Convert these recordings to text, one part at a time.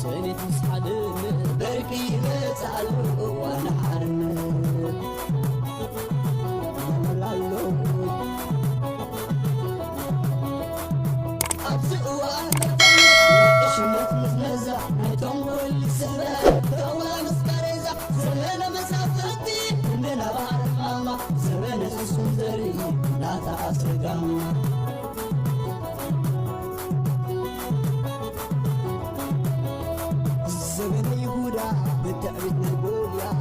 سنة مسحدن بركي بتعلو وانا حرن أبزقوا أهدف إشمت مزمزة نتم كل سنة دوا مسكرزة زمن مسافتي من بعرف ماما زمن سندري لا تعصر زمن يهودا بالتأبيد نقوليا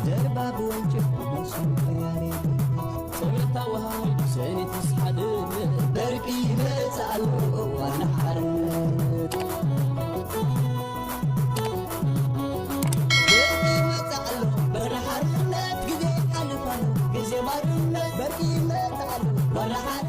درباب وانجف ومسون خياري سمعت وهاي سنة تسحدن بركي بتعلو وانا حرن بركي بتعلو وانا حرن قدي حلفان قزي مرن بركي بتعلو وانا حرن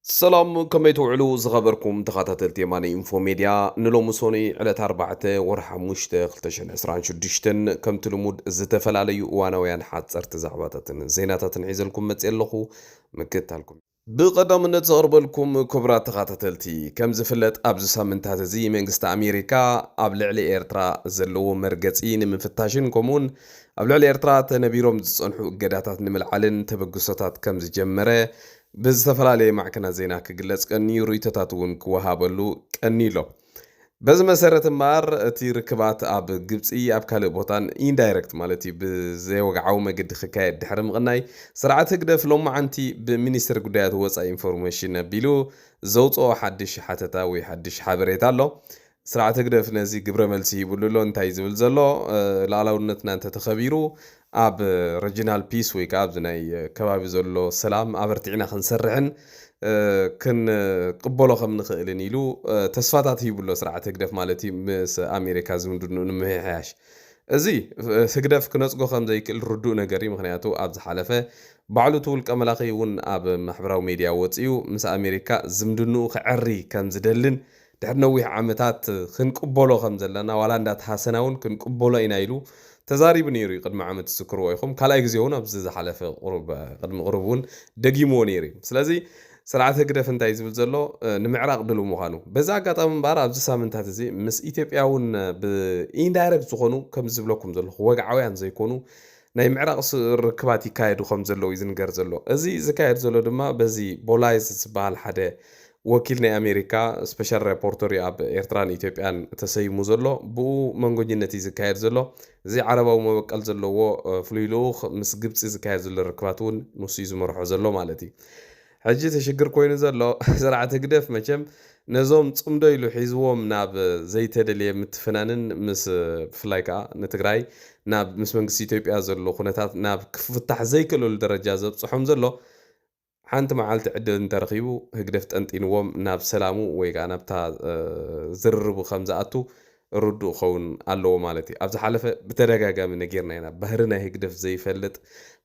السلام كما يتوعلو زغبركم تخاطتلت يماني انفو ميديا نلو مسوني على 4 ورحة مشتا خلتشن اسران شدشتن كم تلمود زتفل علي وانا ويان حاد صرت زعباتتن زيناتتن عيزلكم متسألخو مكتالكم بقدم نتزغربلكم كبرات تخاطتلتي كم زفلت أبزو سامنتات زي منغستا أمريكا أبلعلي إيرترا زلو مرقصين من فتاشين كومون أبلعلي إيرترا تنبيروم زصنحو قداتات نملعلن تبقصتات كم زجمره بزتفلالي معكنا زينا كقلص قني رويتاتون كوهابلو قنيلو بز مسرت مار تي ركبات اب ግብጽي اب كالي بوتان اندايركت مالتي بزي وقعو مقد خكايد دحر مغناي سرعه تقدف لو معنتي بمينستر غدايات وصا انفورميشن بيلو زوصو حدش حتتا وي حدش حبريتا لو سرعه تقدف نزي قبره ملسي يبلو انتاي زبل زلو لالاونتنا انت تخبيرو اب ريجينال بيس ويك اب زناي كبابي زلو سلام ابرتعنا خنسرحن كن قبلو خم نخيلن يلو تسفاتات يبلو سرعه تقدف مالتي مس امريكا زمدن نمهياش ازي تقدف كنصقو خم زي كل ردو نغري مخنياتو ابز حلفه بعلو طول كملاخي ون اب محبراو ميديا وصيو مس امريكا زمدنو خعري كم زدلن دحر نويح عامتات خنقبلو خم زلنا ولا اندات حسناون كنقبلو اينايلو تزاريب نيري قد عامت السكرو يخم كلا يغزيونا بزز حلفه قرب قدم قربون دقيمو نيري سلازي سرعه قدف انت يزبل زلو نمعراق دلو مخانو بزا قطم بار ابز سامنتات زي مس ايثيوبياون باندايركت زخونو كم زبلكم زلو وقعويان زيكونو ناي معراق ركبات يكايدو خم زلو يزنقر زلو ازي زكايد زلو دما بزي بولايز سبال حدا وكيلنا امريكا سبيشال ريبورتر اب ايرتران ايثيوبيان تسيمو زلو بو منغوجنتي زكايد زلو زي عرباو مبقل زلو فليلوخ مس قبص زكايد زلو ركباتون نص مرحو زلو مالتي حجي تشكر كوين زلو زرعه تقدف مچم نزوم صمدو يلو حيزوم ناب زي تدلي متفنانن مس فلايكا نتግራይ ناب مس منغس ايثيوبيا زلو خنتات ناب كفتح زي كلو الدرجه زبصحم زلو حانت معالت عدل انترخيبو هقدفت انتينووم ناب سلامو ويقا نابتا زرربو خمزاتو ردو خون اللو مالتي ابز حلفه بتدغاغا من نغيرنا هنا بهرنا هقدف زي فلت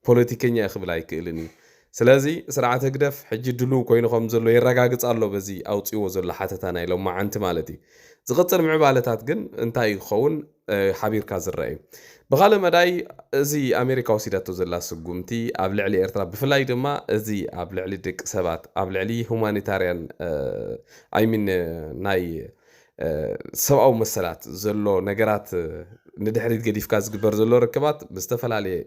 بوليتيكينيا يخبل ايكلني سلازي سرعه هقدف حجي دلو كوينخم زلو يرغاغص الله بزي اوصيو زلو حتتانا لو ما انت مالتي زغطر معبالتات جن انتاي خون حبير كازراي بغاله مداي ازي امريكا وسيداتو زلا سغومتي ابلعلي ايرترا بفلاي دما ازي ابلعلي دق سبات ابلعلي هومانيتاريان ايمين ناي سبعو مسلات زلو نغرات ندحريت قديف كاز غبر زلو ركبات بستفلالي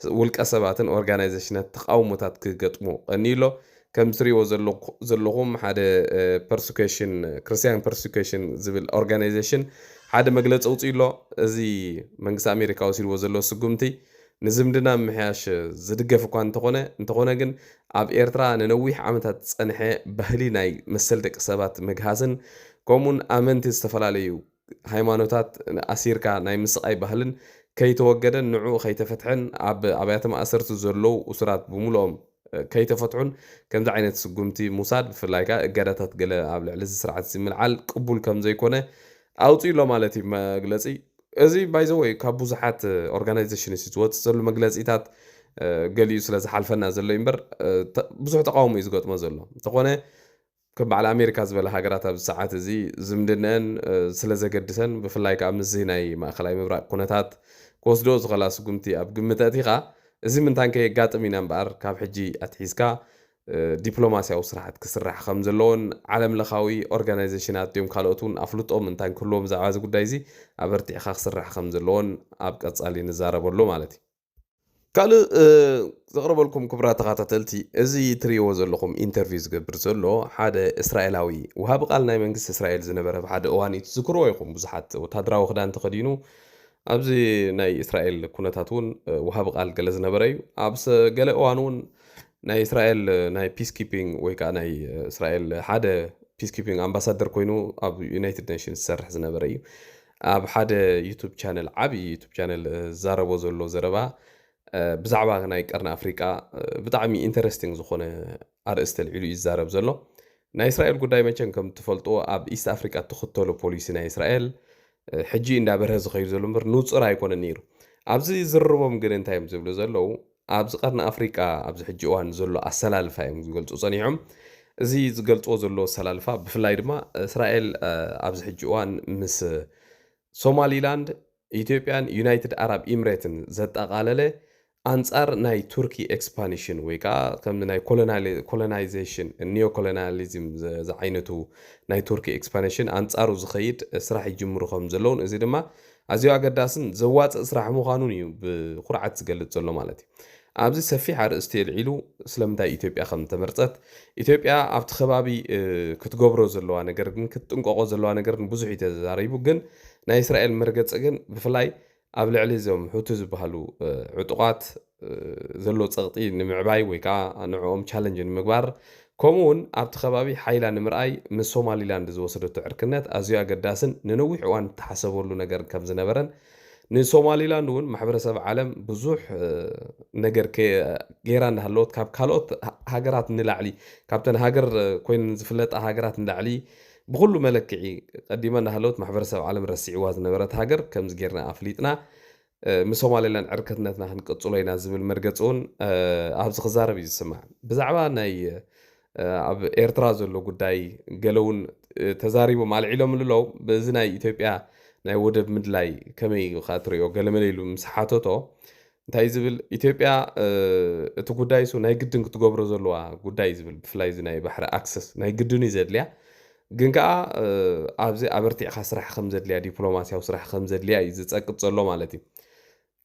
ولق سباتن اورغانايزيشنات تقاومتات كغطمو انيلو كم تريو زلوهم حدا persecution كريستيان persecution زبل اورغانايزيشن حدا مغلص اوصيلو ازي منغس امريكا وسيلو زلو سغمتي نزمدنا محياش زدغف اكو انتخونه ግን اب ኤርትራ ነነዊሕ ዓመታት ጸንሐ ባህሊ ናይ መሰል ደቂ ሰባት መግሃዝን ኮሙን አመንቲ ዝተፈላልዩ ሃይማኖታት አሲርካ ናይ ምስቃይ ባህልን ከይተወገደን ንዑ ከይተፈትሐን اب አብያተ ማእሰርቱ ዘለው ኡስራት ብሙሎም ከይተፈትሑን ከምዛ ዓይነት ስጉምቲ ሙሳድ ፍላይካ እጋዳታት ገለ ኣብ ልዕሊ ስርዓት ዝምልዓል ቅቡል ከም ዘይኮነ ኣውፅኢሎ ማለት እዩ መግለጺ እዚ ባይ ዘ ወይ ካብ ብዙሓት ኦርጋናይዜሽንስ ዝወፅ ዘሎ መግለጺታት ገሊኡ ስለ ዝሓልፈና ዘሎ እምበር ብዙሕ ተቃውሞ እዩ ዝገጥሞ ዘሎ እንተኾነ ከም በዓል ኣሜሪካ ዝበለ ሃገራት ኣብ ሰዓት እዚ ዝምድነን ስለ ዘገድሰን ብፍላይ ካብ ምዚ ናይ ማእከላይ ምብራቅ ኩነታት ክወስዶ ዝኸላ ስጉምቲ ኣብ ግምት ኣቲኻ እዚ ምንታን ከየጋጥም ኢና እምበር ካብ ሕጂ ኣትሒዝካ ዲፕሎማስያዊ ስራሕት ክስራሕ ከም ዘለዎን ዓለም ለኻዊ ኦርጋናይዜሽናት እዮም ካልኦት እውን ኣፍልጦም እንታይ ክህልዎም ብዛዕባ እዚ ጉዳይ እዚ ኣበርቲዕካ ክስራሕ ከም ዘለዎን ኣብ ቀጻሊ ንዛረበሉ ማለት እዩ ካልእ ዘቕረበልኩም ክቡራት ተኸታተልቲ እዚ ትሪእዎ ዘለኹም ኢንተርቪው ዝገብር ዘሎ ሓደ እስራኤላዊ ወሃቢ ቃል ናይ መንግስቲ እስራኤል ዝነበረ ብሓደ እዋን እዩ ትዝክርዎ ኢኹም ብዙሓት ወታደራዊ ክዳን ተኸዲኑ ኣብዚ ናይ እስራኤል ኩነታት እውን ወሃቢ ቃል ገለ ዝነበረ እዩ ኣብ ገለ እዋን እውን ናይ እስራኤል ናይ ፒስ ኪፒንግ ወይ ከዓ ናይ እስራኤል ሓደ ፒስ ኪፒንግ ኣምባሳደር ኮይኑ ኣብ ዩናይትድ ኔሽንስ ዝሰርሕ ዝነበረ እዩ ኣብ ሓደ ዩቱብ ቻነል ዓብዪ ዩቱብ ቻነል ዝዛረቦ ዘሎ ዘረባ ብዛዕባ ናይ ቀርኒ ኣፍሪቃ ብጣዕሚ ኢንተረስቲንግ ዝኾነ ኣርእስቲ ልዒሉ እዩ ዝዛረብ ዘሎ ናይ እስራኤል ጉዳይ መቸን ከም ትፈልጦ ኣብ ኢስት ኣፍሪቃ ትኽተሎ ፖሊሲ ናይ እስራኤል ሕጂ እንዳበርሀ ዝኸይዱ ዘሎ እምበር ንፁር ኣይኮነን ነይሩ ኣብዚ ዝርርቦም ግን እንታይ እዮም ዝብሉ ዘለዉ ኣብዚ ቀርኒ ኣፍሪቃ ኣብዚ ሕጂ እዋን ዘሎ ኣሰላልፋ እዮም ዝገልፁ ፀኒሖም እዚ ዝገልፅዎ ዘሎ ኣሰላልፋ ብፍላይ ድማ እስራኤል ኣብዚ ሕጂ እዋን ምስ ሶማሊላንድ ኢትዮጵያን ዩናይትድ ኣረብ ኤምሬትን ዘጠቓለለ ኣንጻር ናይ ቱርኪ ኤክስፓንሽን ወይ ከዓ ከም ናይ ኮሎናይዜሽን ኒዮ ኮሎናሊዝም ዝዓይነቱ ናይ ቱርኪ ኤክስፓንሽን ኣንጻሩ ዝኸይድ ስራሕ ይጅምሩ ከም ዘለውን እዚ ድማ ኣዝዩ ኣገዳስን ዘዋፅእ ስራሕ ምዃኑን እዩ ብኩርዓት ዝገልጽ ዘሎ ማለት እዩ ኣብዚ ሰፊሕ ኣርእስቲ የልዒሉ ስለምንታይ ኢትዮጵያ ከም ተመርፀት ኢትዮጵያ ኣብቲ ከባቢ ክትገብሮ ዘለዋ ነገር ግን ክትጥንቀቆ ዘለዋ ነገር ብዙሕ እዩ ተዛሪቡ ግን ናይ እስራኤል መርገፂ ግን ብፍላይ ኣብ ልዕሊ እዞም ሕቱ ዝበሃሉ ዕጡቃት ዘሎ ፀቕጢ ንምዕባይ ወይ ከዓ ንዕኦም ቻለንጅ ንምግባር ከምኡውን ኣብቲ ከባቢ ሓይላ ንምርኣይ ምስ ሶማሊላንድ ዝወሰደቶ ዕርክነት ኣዝዩ ኣገዳስን ንነዊሕ እዋን ተሓሰበሉ ነገር ከም ዝነበረን ንሶማሊላንድ እውን ማሕበረሰብ ዓለም ብዙሕ ነገር ጌራ እንዳሃለወት ካብ ካልኦት ሃገራት ንላዕሊ ካብተን ሃገር ኮይነን ዝፍለጣ ሃገራት ንላዕሊ ብኩሉ መለክዒ ቀዲማ እንዳሃለወት ማሕበረሰብ ዓለም ረሲዕዋ ዝነበረት ሃገር ከምዚ ጌርና ኣፍሊጥና ምስ ሶማሊላንድ ዕርክነትና ክንቅፅሎ ኢና ዝብል መርገፂ እውን ኣብዚ ክዛረብ እዩ ዝስማዕ ብዛዕባ ናይ ኣብ ኤርትራ ዘሎ ጉዳይ ገለውን ተዛሪቦም ኣልዒሎም ንለው በዚ ናይ ኢትዮጵያ ናይ ወደብ ምድላይ ከመይ ካ ትሪኦ ገለመለኢሉ ምስ ሓተቶ እንታይ ዝብል ኢትዮጵያ እቲ ጉዳይ ሱ ናይ ግድን ክትገብሮ ዘለዋ ጉዳይ ዝብል ብፍላይ እዚ ናይ ባሕሪ ኣክሰስ ናይ ግድን እዩ ዘድልያ ግን ከዓ ኣብዚ ኣበርቲዕካ ስራሕ ከም ዘድልያ ዲፕሎማስያዊ ስራሕ ከም ዘድልያ እዩ ዝፀቅጥ ዘሎ ማለት እዩ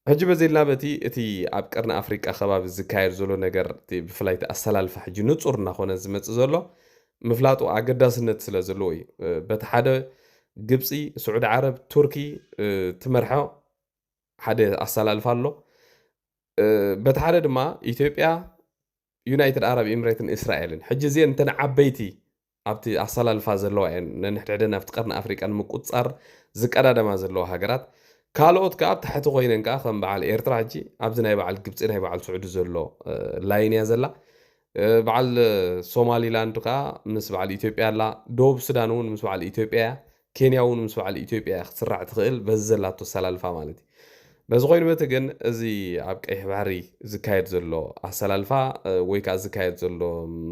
ሕጂ በዘልና በቲ እቲ ኣብ ቀርኒ ኣፍሪቃ ከባቢ ዝካየድ ዘሎ ነገር ብፍላይ ኣሰላልፋ ሕጂ ንፁር እናኾነ ዝመፅእ ዘሎ ምፍላጡ ኣገዳስነት ስለ ዘለዎ እዩ በቲ ሓደ ግብፂ ስዑድ ዓረብ ቱርኪ ትመርሖ ሓደ ኣሰላልፋ ኣሎ በቲ ሓደ ድማ ኢትዮጵያ ዩናይትድ ኣረብ ኤምሬትን እስራኤልን ሕጂ እዚአን እንተን ዓበይቲ ኣብቲ ኣሰላልፋ ዘለዋ እየን ነንሕድሕደን ኣብቲ ቀርኒ ኣፍሪቃ ንምቁፃር ዝቀዳደማ ዘለዋ ሃገራት ካልኦት ከዓ ኣብ ታሕቲ ኮይነን ከዓ ከም በዓል ኤርትራ ሕጂ ኣብዚ ናይ በዓል ግብፂ ናይ በዓል ስዑድ ዘሎ ላይን እያ ዘላ በዓል ሶማሊላንድ ከዓ ምስ በዓል ኢትዮጵያ ኣላ ደቡብ ሱዳን እውን ምስ በዓል ኢትዮጵያ ኬንያ እውን ምስ በዓል ኢትዮጵያ ክትስራዕ ትኽእል በዚ ዘላቶ ኣሰላልፋ ማለት እዩ በዚ ኮይኑ በቲ ግን እዚ ኣብ ቀይሕ ባሕሪ ዝካየድ ዘሎ ኣሰላልፋ ወይ ከዓ ዝካየድ ዘሎ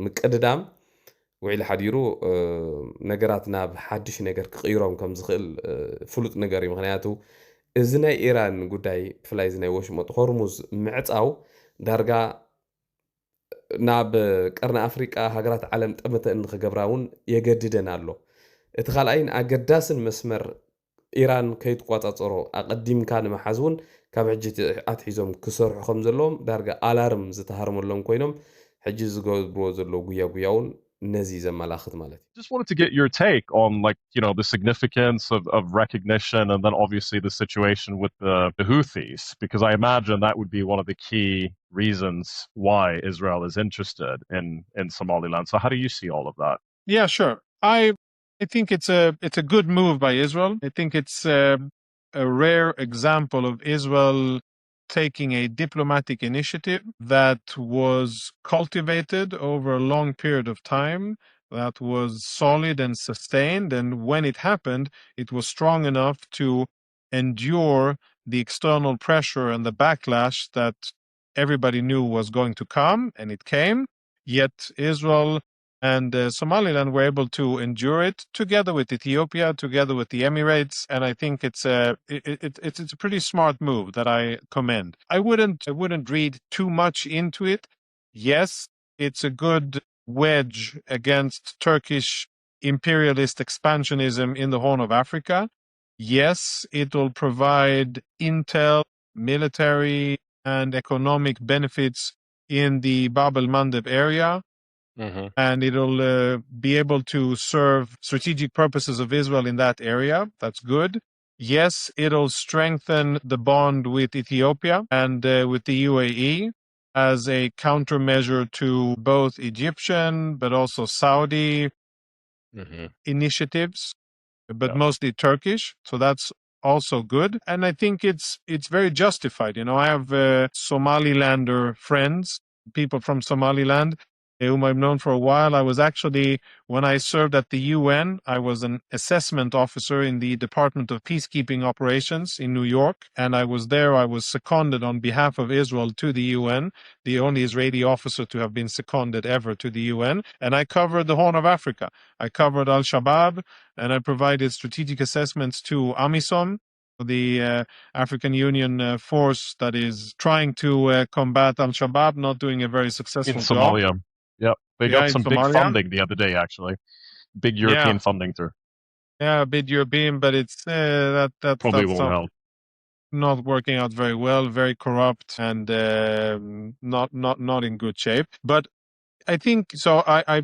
ምቅድዳም ውዒሉ ሓዲሩ ነገራት ናብ ሓድሽ ነገር ክቕይሮም ከም ዝኽእል ፍሉጥ ነገር እዩ ምክንያቱ እዚ ናይ ኢራን ጉዳይ ብፍላይ እዚ ናይ ወሽመጥ ሆርሙዝ ምዕፃው ዳርጋ ናብ ቀርኒ ኣፍሪቃ ሃገራት ዓለም ጠመተ ንክገብራ እውን የገድደን ኣሎ እቲ ካልኣይን ኣገዳስን መስመር ኢራን ከይትቋፃፀሮ ኣቐዲምካ ንምሓዝ እውን ካብ ሕጂ ኣትሒዞም ክሰርሑ ከም ዘለዎም ዳርጋ ኣላርም ዝተሃርመሎም ኮይኖም ሕጂ ዝገብርዎ ዘሎ ጉያ እውን ነዚ ዘመላኽት ማለት እዩ Just wanted to get your take on, like, you know, the significance of recognition and then obviously the situation with the Houthis, because I imagine that would be one of the key reasons why Israel is interested in Somaliland. So how do you see all of that? Yeah, sure. I think it's a good move by Israel. I think it's a rare example of Israel taking a diplomatic initiative that was cultivated over a long period of time, that was solid and sustained. And when it happened, it was strong enough to endure the external pressure and the backlash that everybody knew was going to come, and it came. Yet Israel and Somaliland were able to endure it together with Ethiopia, together with the Emirates, and I think it's a pretty smart move that I commend. I wouldn't read too much into it. Yes, it's a good wedge against Turkish imperialist expansionism in the Horn of Africa. Yes, it will provide intel, military, and economic benefits in the Bab el-Mandeb area, and it'll be able to serve strategic purposes of Israel in that area. That's good. Yes, it'll strengthen the bond with Ethiopia and with the UAE as a countermeasure to both Egyptian but also Saudi initiatives, but mostly Turkish. So that's also good. And I think it's very justified. You know, I have Somalilander friends, people from Somaliland, whom I've known for a while. I was actually, when I served at the UN, I was an assessment officer in the Department of Peacekeeping Operations in New York. And I was there, I was seconded on behalf of Israel to the UN, the only Israeli officer to have been seconded ever to the UN. And I covered the Horn of Africa. I covered Al-Shabaab, and I provided strategic assessments to AMISOM, the African Union force that is trying to combat Al-Shabaab, not doing a very successful In job. Somalia. Yep. They got in some big Somalia. funding the other day, actually. Big European funding through. Yeah, a bit European, but it's that Probably that's won't help. not working out very well, very corrupt, and not in good shape. But I think so. I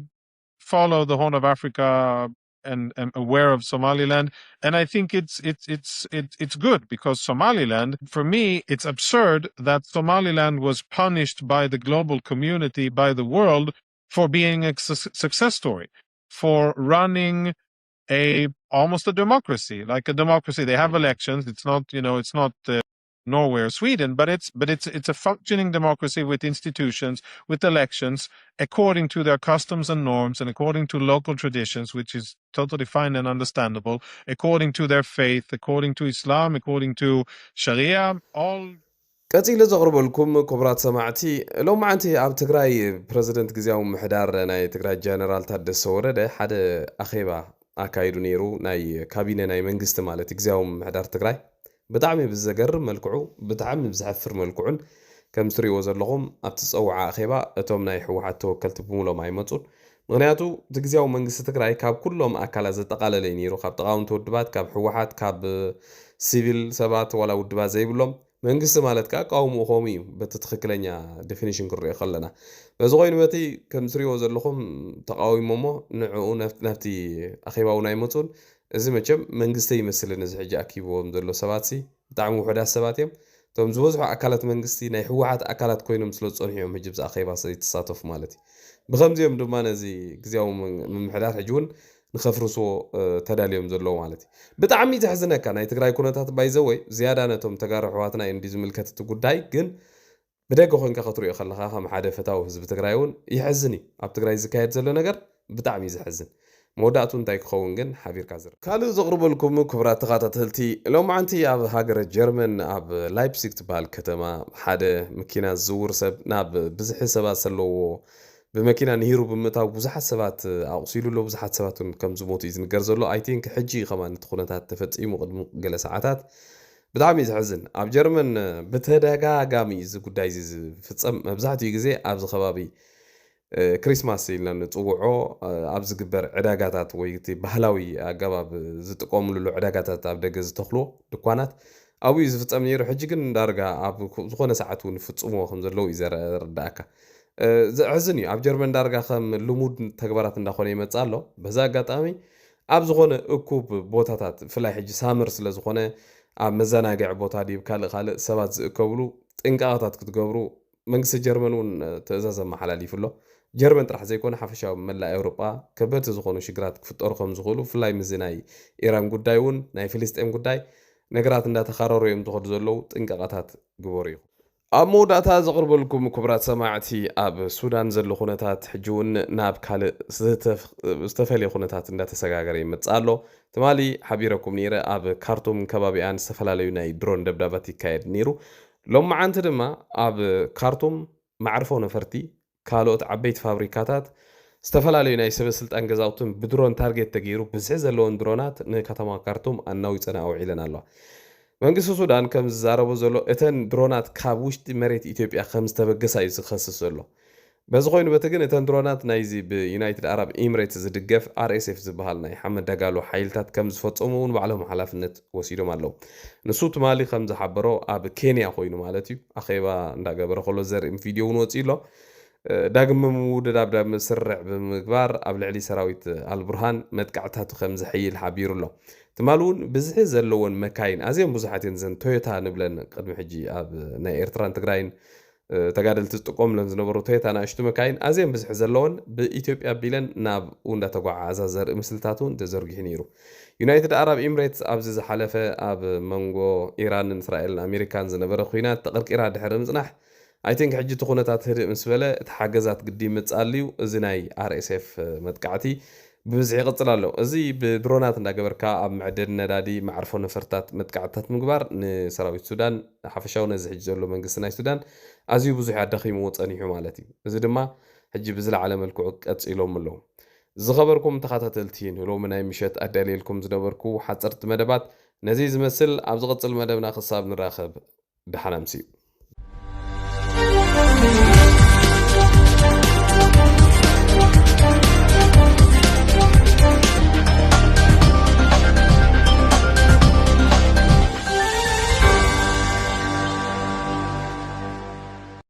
follow the Horn of Africa and am aware of Somaliland, and I think it's good because Somaliland, for me, it's absurd that Somaliland was punished by the global community, by the world, for being a success story, for running almost a democracy, like a democracy. They have elections. It's not, it's not Norway or Sweden, but it's a functioning democracy with institutions, with elections, according to their customs and norms, and according to local traditions, which is totally fine and understandable, according to their faith, according to Islam, according to Sharia, all. ቀፂለ ዘቕርበልኩም ክቡራት ሰማዕቲ ሎማዓንቲ ኣብ ትግራይ ፕረዚደንት ግዝያዊ ምሕዳር ናይ ትግራይ ጀነራል ታደሰ ወረደ ሓደ ኣኼባ ኣካይዱ ነይሩ ናይ ካቢነ ናይ መንግስቲ ማለት ግዝያዊ ምሕዳር ትግራይ ብጣዕሚ ብዘገርም መልክዑ ብጣዕሚ ብዝሕፍር መልክዑን ከም ትሪእዎ ዘለኹም ኣብቲ ዝፀውዓ ኣኼባ እቶም ናይ ሕወሓት ተወከልቲ ብምሎም ኣይመፁን ምክንያቱ እቲ ግዝያዊ መንግስቲ ትግራይ ካብ ኩሎም ኣካላት ዘጠቃለለ እዩ ነይሩ ካብ ጠቃውንቲ ውድባት ካብ ሕወሓት ካብ ሲቪል ሰባት ዋላ ውድባት ዘይብሎም መንግስቲ ማለት ከዓ ቃውሙ ኾም እዩ በቲ ትክክለኛ ዴፊኒሽን ክሪኦ ከለና በዚ ኮይኑ በቲ ከም ትሪእዎ ዘለኹም ተቃዊሞሞ ንዕኡ ናብቲ ኣኼባ እውን ኣይመፁን እዚ መቸም መንግስቲ ይመስልን እዚ ሕጂ ኣኪብዎም ዘሎ ሰባት ብጣዕሚ ውሕዳት ሰባት እዮም እቶም ዝበዝሑ ኣካላት መንግስቲ ናይ ሕወሓት ኣካላት ኮይኖም ስለ ዝፀንሑ ሕጂ ብዛ ኣኼባ ይተሳተፉ ማለት እዩ ብከምዚኦም ድማ ነዚ ግዝያዊ ምምሕዳር ሕጂ እውን ንኸፍርስዎ ተዳልዮም ዘለዉ ማለት እዩ ብጣዕሚ ዘሕዝነካ ናይ ትግራይ ኩነታት ባይዘወይ ዝያዳ ነቶም ተጋሩ ሕወሓትና እንዲ ዝምልከት እቲ ጉዳይ ግን ብደገ ኮይንካ ክትሪኦ ከለካ ከም ሓደ ፈታዊ ህዝቢ ትግራይ እውን ይሕዝን እዩ ኣብ ትግራይ ዝካየድ ዘሎ ነገር ብጣዕሚ ዘሕዝን መወዳእቱ እንታይ ክኸውን ግን ሓቢርካ ዝርከብ ካልእ ዘቕርበልኩም ክቡራት ተኸታተልቲ ሎማዓንቲ ኣብ ሃገረ ጀርመን ኣብ ላይፕሲግ ትበሃል ከተማ ሓደ መኪና ዝዝውር ሰብ ናብ ብዙሕ ሰባት ዘለዎ ብመኪና ንሂሩ ብምእታው ብዙሓት ሰባት ኣቑሲሉሎ ብዙሓት ሰባት ከም ዝሞቱ እዩ ዝንገር ዘሎ ኣይ ቲንክ ሕጂ ከማን እቲ ኩነታት ተፈፂሙ ቅድሚ ገለ ሰዓታት ብጣዕሚ ዘሕዝን ኣብ ጀርመን ብተደጋጋሚ እዚ ጉዳይ እዚ ዝፍፀም መብዛሕትኡ ግዜ ኣብዚ ከባቢ ክሪስማስ ኢልና ንፅውዖ ኣብ ዝግበር ዕዳጋታት ወይ እቲ ባህላዊ ኣገባብ ዝጥቀምሉ ዕዳጋታት ኣብ ደገ ዝተኽልዎ ድኳናት ኣብኡ ዝፍፀም ነይሩ ሕጂ ግን ዳርጋ ኣብ ዝኾነ ሰዓት እውን ፍፅሞ ከም ዘለዉ እዩ ዘረዳእካ ዘሕዝን እዩ ኣብ ጀርመን ዳርጋ ከም ልሙድ ተግባራት እንዳኾነ ይመፅእ ኣሎ በዛ ኣጋጣሚ ኣብ ዝኾነ እኩብ ቦታታት ፍላይ ሕጂ ሳምር ስለ ዝኾነ ኣብ መዘናግዒ ቦታ ዲብ ካልእ ሰባት ዝእከብሉ ጥንቃቐታት ክትገብሩ መንግስቲ ጀርመን እውን ትእዛዝ ኣመሓላሊፉሎ ጀርመን ጥራሕ ዘይኮነ ሓፈሻዊ መላእ ኤውሮጳ ከበድቲ ዝኾኑ ሽግራት ክፍጠሩ ከም ዝኽእሉ ፍላይ ምዚ ናይ ኢራን ጉዳይ እውን ናይ ፍልስጤም ጉዳይ ነገራት እንዳተኻረሩ እዮም ዝኸዱ ዘለዉ ጥንቃቐታት ግበሩ ኢኹም ኣብ መወዳእታ ዘቕርበልኩም ክቡራት ሰማዕቲ ኣብ ሱዳን ዘሎ ኩነታት ሕጂ እውን ናብ ካልእ ዝተፈልየ ኩነታት እንዳተሰጋገረ ይመፅእ ኣሎ ትማሊ ሓቢረኩም ነይረ ኣብ ካርቱም ከባቢኣን ዝተፈላለዩ ናይ ድሮን ደብዳባት ይካየድ ነይሩ ሎማዓንቲ ድማ ኣብ ካርቱም ማዕርፎ ነፈርቲ ካልኦት ዓበይቲ ፋብሪካታት ዝተፈላለዩ ናይ ሰበስልጣን ገዛውትን ብድሮን ታርጌት ተገይሩ ብዝሕ ዘለዎን ድሮናት ንከተማ ካርቱም ኣናዊፀና ኣውዒለን ኣለዋ መንግስቲ ሱዳን ከም ዝዛረቦ ዘሎ እተን ድሮናት ካብ ውሽጢ መሬት ኢትዮጵያ ከም ዝተበገሳ እዩ ዝኸስስ ዘሎ በዚ ኮይኑ በቲ ግን እተን ድሮናት ናይዚ ብዩናይትድ አረብ ኤሚሬትስ ዝድገፍ RSF ዝበሃል ናይ ሓመድ ዳጋሎ ሓይልታት ከም ዝፈፀሙ እውን ባዕሎም ሓላፍነት ወሲዶም ኣለዉ ንሱ ትማሊ ከም ዝሓበሮ ኣብ ኬንያ ኮይኑ ማለት እዩ ኣኼባ እንዳገበረ ከሎ ዘርኢ ቪድዮ እውን ወፂኡ ኣሎ ዳግም ምውድድ ኣብ ዳግም ስርዕ ብምግባር ኣብ ልዕሊ ሰራዊት አልቡርሃን መጥቃዕታቱ ከም ዝሕይል ሓቢሩ ኣሎ ትማሊ እውን ብዝሒ ዘለዎን መካይን ኣዝዮም ብዙሓት እየን ዘን ቶዮታ ንብለን ቅድሚ ሕጂ ኣብ ናይ ኤርትራን ትግራይን ተጋደልቲ ዝጥቀምለን ዝነበሩ ቶዮታ ንኣሽቱ መካይን ኣዝዮም ብዙሕ ዘለዎን ብኢትዮጵያ ቢለን ናብ እንዳተጓዓዛ ዘርኢ ምስልታት እውን ተዘርጊሑ ነይሩ ዩናይትድ አረብ ኤሚሬትስ ኣብዚ ዝሓለፈ ኣብ መንጎ ኢራንን እስራኤልን ኣሜሪካን ዝነበረ ኩናት ተቐርቂራ ድሕሪ ምጽናሕ I think ሕጂ እቲ ኩነታት ህድእ ምስ በለ እቲ ሓገዛት ግዲ ምጻልዩ እዚ ናይ RSF መጥቃዕቲ ብብዝሒ ይቕፅል ኣሎ እዚ ብድሮናት እንዳገበርካ ኣብ መዕደሊ ነዳዲ ማዕርፎ ነፈርታት መጥቃዕትታት ምግባር ንሰራዊት ሱዳን ሓፈሻዊ ነዚ ሕጂ ዘሎ መንግስቲ ናይ ሱዳን ኣዝዩ ብዙሕ ኣዳኺሙ ፀኒሑ ማለት እዩ እዚ ድማ ሕጂ ብዝለዓለ መልክዑ ቀፂሎም ኣለዉ ዝኸበርኩም ተኸታተልቲ ንሎሚ ናይ ምሸት ኣዳልየልኩም ዝነበርኩ ሓፀርቲ መደባት ነዚ ዝመስል ኣብ ዝቕፅል መደብና ክሳብ ንራኸብ ደሓና ምሲኡ